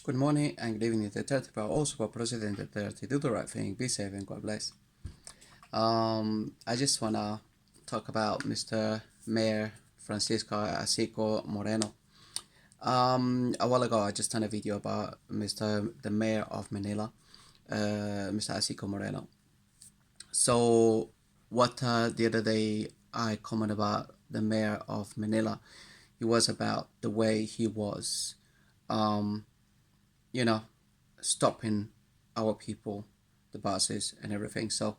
Good morning and good evening to 30, but also for President 30. Do the right thing, be safe, and God bless. I just want to talk about Mr. Mayor Francisco Asico Moreno. A while ago, I just done a video about the Mayor of Manila, Mr. Asico Moreno. So, what the other day I commented about the Mayor of Manila, it was about the way he was, um, you know, stopping our people, the buses and everything. So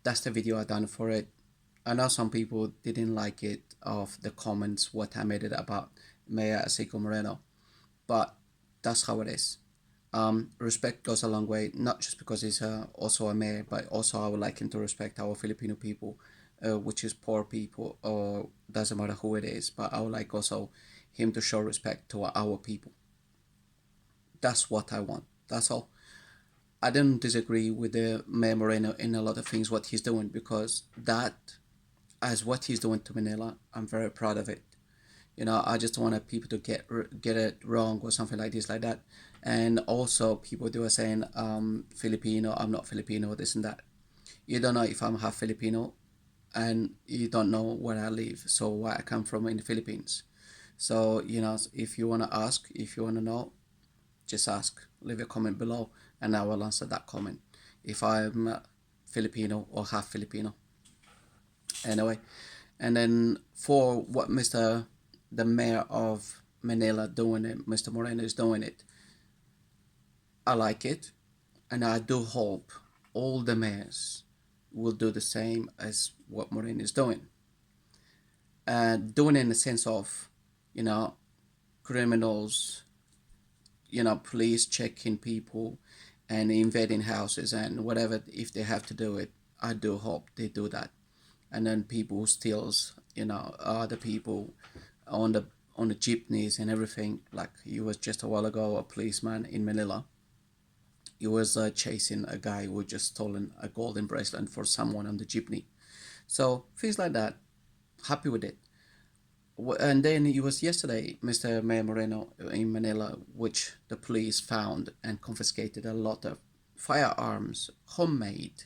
that's the video I done for it. I know some people didn't like it of the comments what I made it about Mayor Asico Moreno, but that's how it is. Respect goes a long way, not just because he's also a mayor, but also I would like him to respect our Filipino people, which is poor people, or doesn't matter who it is. But I would like also him to show respect to our people. That's what I want. That's all. I don't disagree with the Mayor Moreno in a lot of things what he's doing, because that as what he's doing to Manila, I'm very proud of it. I just don't want people to get it wrong or something like this, like that. And also people do are saying Filipino, I'm not Filipino, this and that. You don't know if I'm half Filipino, and you don't know where I live, so where I come from in the Philippines. So if you want to ask, if you want to know, just ask, leave a comment below, and I will answer that comment if I'm Filipino or half Filipino. Anyway, and then for what the mayor of Manila doing it, Mr. Moreno is doing it, I like it, and I do hope all the mayors will do the same as what Moreno is doing. Doing it in the sense of, criminals, police checking people and invading houses and whatever, if they have to do it, I do hope they do that. And then people who steals, other people on the jeepneys and everything. Like it was just a while ago, a policeman in Manila, he was chasing a guy who had just stolen a golden bracelet for someone on the jeepney. So things like that, happy with it. And then it was yesterday, Mr. Mayor Moreno in Manila, which the police found and confiscated a lot of firearms, homemade,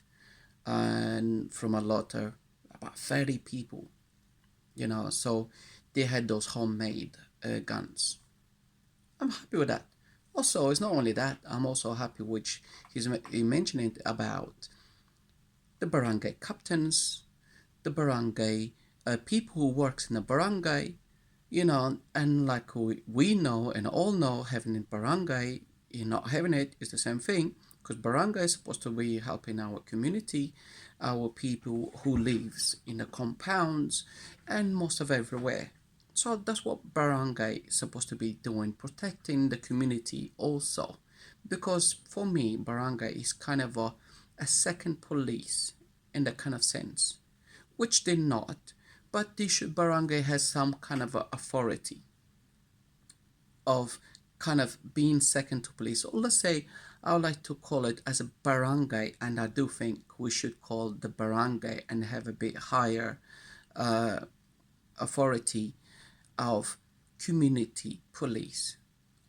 and from a lot of about 30 people. So they had those homemade guns. I'm happy with that. Also, it's not only that, I'm also happy which he's mentioning about the barangay captains, the barangay people who works in the barangay, and like we know and all know, having a barangay, not having it is the same thing, because barangay is supposed to be helping our community, our people who lives in the compounds and most of everywhere. So that's what barangay is supposed to be doing, protecting the community also. Because for me, barangay is kind of a second police in that kind of sense, which they're not, but barangay has some kind of authority of kind of being second to police. Or let's say I would like to call it as a barangay, and I do think we should call the barangay and have a bit higher authority of community police.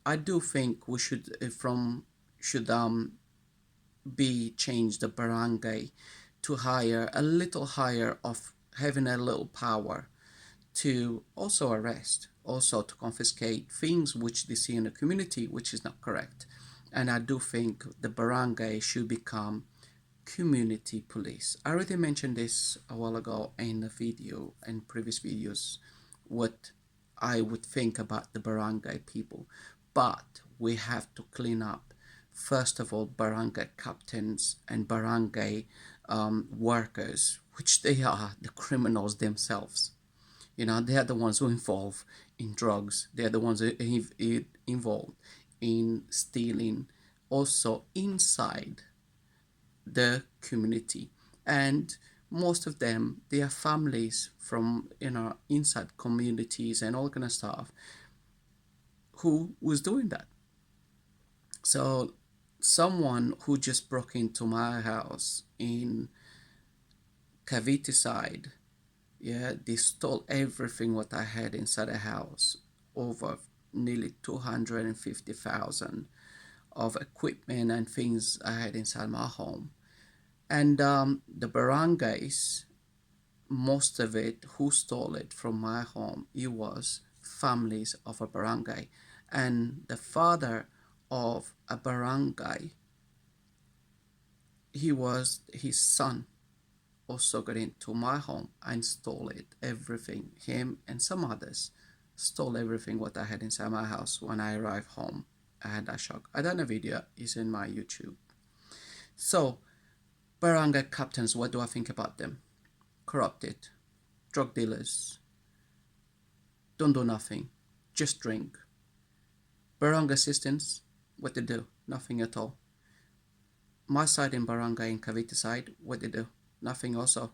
I do think we should be changed the barangay to higher, a little higher, of having a little power to also arrest, also to confiscate things which they see in the community, which is not correct. And I do think the barangay should become community police. I already mentioned this a while ago in the video and previous videos, what I would think about the barangay people. But we have to clean up, first of all, barangay captains and barangay workers, which they are the criminals themselves. They are the ones who involved in drugs. They are the ones who involved in stealing, also inside the community. And most of them, they are families from inside communities and all kind of stuff who was doing that. So someone who just broke into my house in Cavite side, yeah, they stole everything what I had inside the house, over nearly 250,000. of equipment and things I had inside my home. And the barangays, most of it, who stole it from my home, it was families of a barangay. And the father of a barangay, he was his son also got into my home and stole it, everything. Him and some others stole everything what I had inside my house. When I arrived home, I had that shock. I done a video, it's in my YouTube. So barangay captains, what do I think about them? Corrupted, drug dealers, don't do nothing, just drink. Barangay assistants, what they do? Nothing at all. My side in barangay in Cavite side, what they do? Nothing also.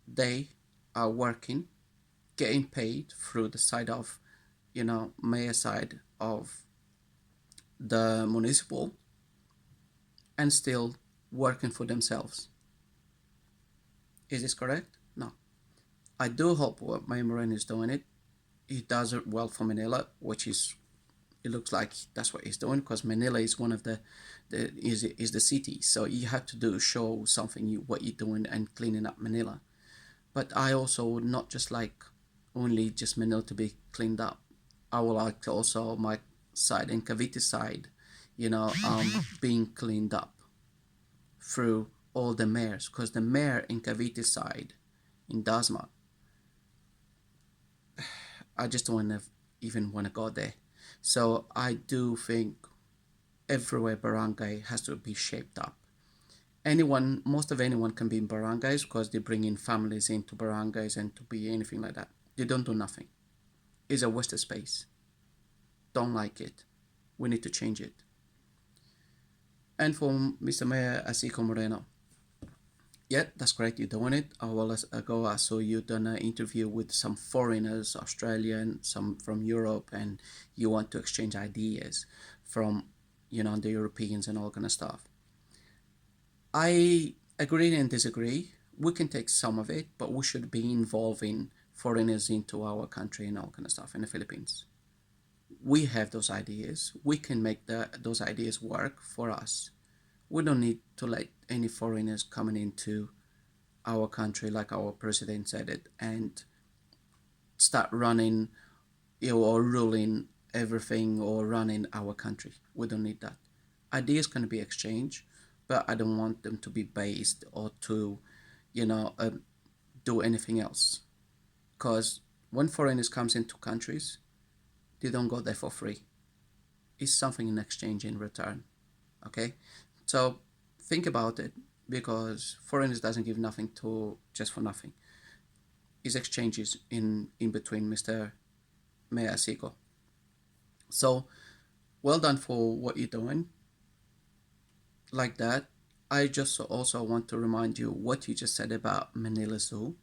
They are working, getting paid through the side of, mayor side of the municipal, and still working for themselves. Is this correct? No. I do hope what Mayor Moreno is doing it. He does it well for Manila, which is, it looks like that's what he's doing, because Manila is one of the is the city, so you have to do show something, what you're doing and cleaning up Manila. But I also would not just like only just Manila to be cleaned up. I would like also my side and Cavite side, being cleaned up through all the mayors, because the mayor in Cavite side in Dasma, I just don't even want to go there. So I do think everywhere barangay has to be shaped up. Most of anyone can be in barangays, because they bring in families into barangays and to be anything like that. They don't do nothing. It's a waste of space. Don't like it. We need to change it. And for Mr. Mayor Isko Moreno, yeah, that's great, you're doing it. A while ago, I saw you done an interview with some foreigners, Australian, some from Europe, and you want to exchange ideas from, the Europeans and all kind of stuff. I agree and disagree. We can take some of it, but we should be involving foreigners into our country and all kind of stuff in the Philippines. We have those ideas. We can make those ideas work for us. We don't need to let any foreigners coming into our country, like our president said it, and start running, or ruling everything or running our country. We don't need that. Ideas can be exchanged, but I don't want them to be based or to, do anything else. Because when foreigners comes into countries, they don't go there for free. It's something in exchange in return. Okay, so think about it, because foreigners doesn't give nothing to just for nothing. It's exchanges in between, Mr. Mayor Isko. So well done for what you're doing. Like that, I just also want to remind you what you just said about Manila Zoo.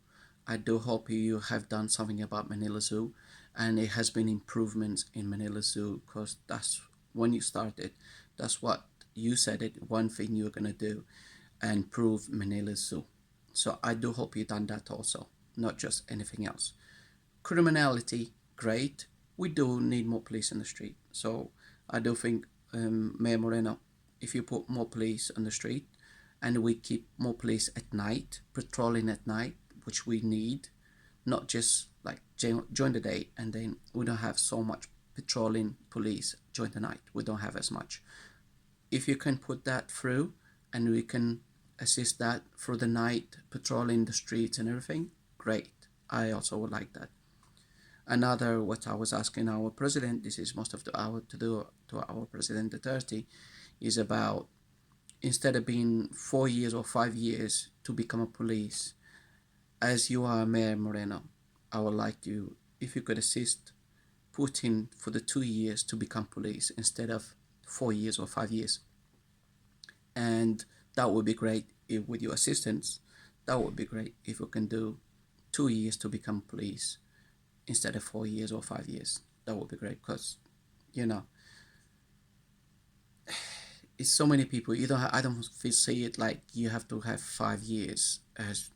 I do hope you have done something about Manila Zoo, and it has been improvements in Manila Zoo, because that's when you started. That's what you said it. One thing you're gonna do, and improve Manila Zoo. So I do hope you done that also, not just anything else. Criminality, great. We do need more police in the street. So I do think, Mayor Moreno, if you put more police on the street, and we keep more police at night, patrolling at night, which we need, not just like during the day, and then we don't have so much patrolling police during the night. We don't have as much. If you can put that through, and we can assist that through the night, patrolling the streets and everything, great. I also would like that. Another, what I was asking our president, this is most of the hour to do to our president Duterte, is about, instead of being 4 years or 5 years to become a police, as you are Mayor Moreno, I would like you, if you could assist Putin for the 2 years to become police instead of 4 years or 5 years. And that would be great if, with your assistance, that would be great if you can do 2 years to become police instead of 4 years or 5 years. That would be great, because, it's so many people. I don't see it like you have to have 5 years as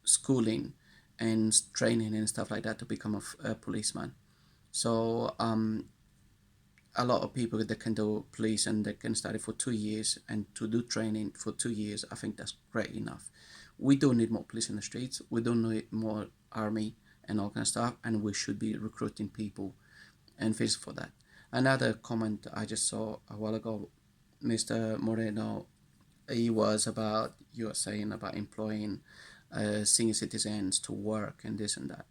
schooling and training and stuff like that to become a policeman. So a lot of people that can do police and they can study for 2 years and to do training for 2 years, I think that's great enough. We don't need more police in the streets. We don't need more army and all kind of stuff. And we should be recruiting people and things for that. Another comment I just saw a while ago, Mr. Moreno, he was about, you were saying about employing senior citizens to work and this and that.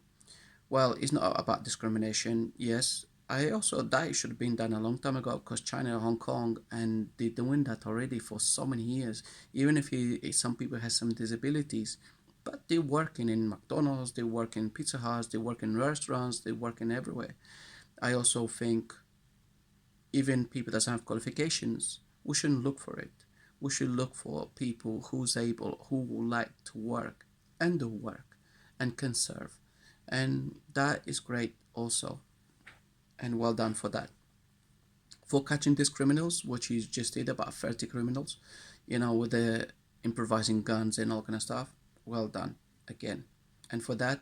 Well, it's not about discrimination. Yes, I also that should have been done a long time ago because China, Hong Kong, and they're doing that already for so many years. Even if some people have some disabilities, but they're working in McDonald's, they work in Pizza Huts, they work in restaurants, they work in everywhere. I also think even people that don't have qualifications, we shouldn't look for it. We should look for people who's able, who would like to work and do work and can serve. And that is great also. And well done for that. For catching these criminals, which you just did, about 30 criminals, with the improvising guns and all kind of stuff, well done again. And for that,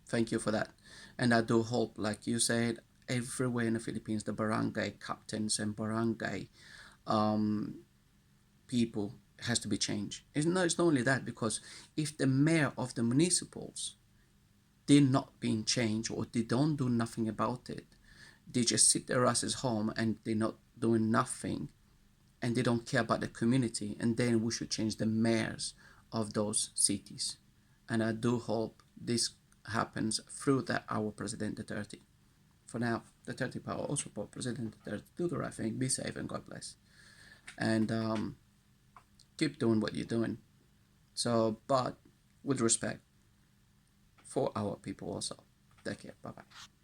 thank you for that. And I do hope, like you said, everywhere in the Philippines, the barangay captains and barangay um, people has to be changed. It's not only that, because if the mayor of the municipals they're not being changed or they don't do nothing about it, they just sit their asses home and they're not doing nothing and they don't care about the community, and then we should change the mayors of those cities. And I do hope this happens through our President Duterte. For now, Duterte power also support President Duterte. Do the right thing, be safe, and God bless. And keep doing what you're doing. So, but with respect for our people also. Take care. Bye bye.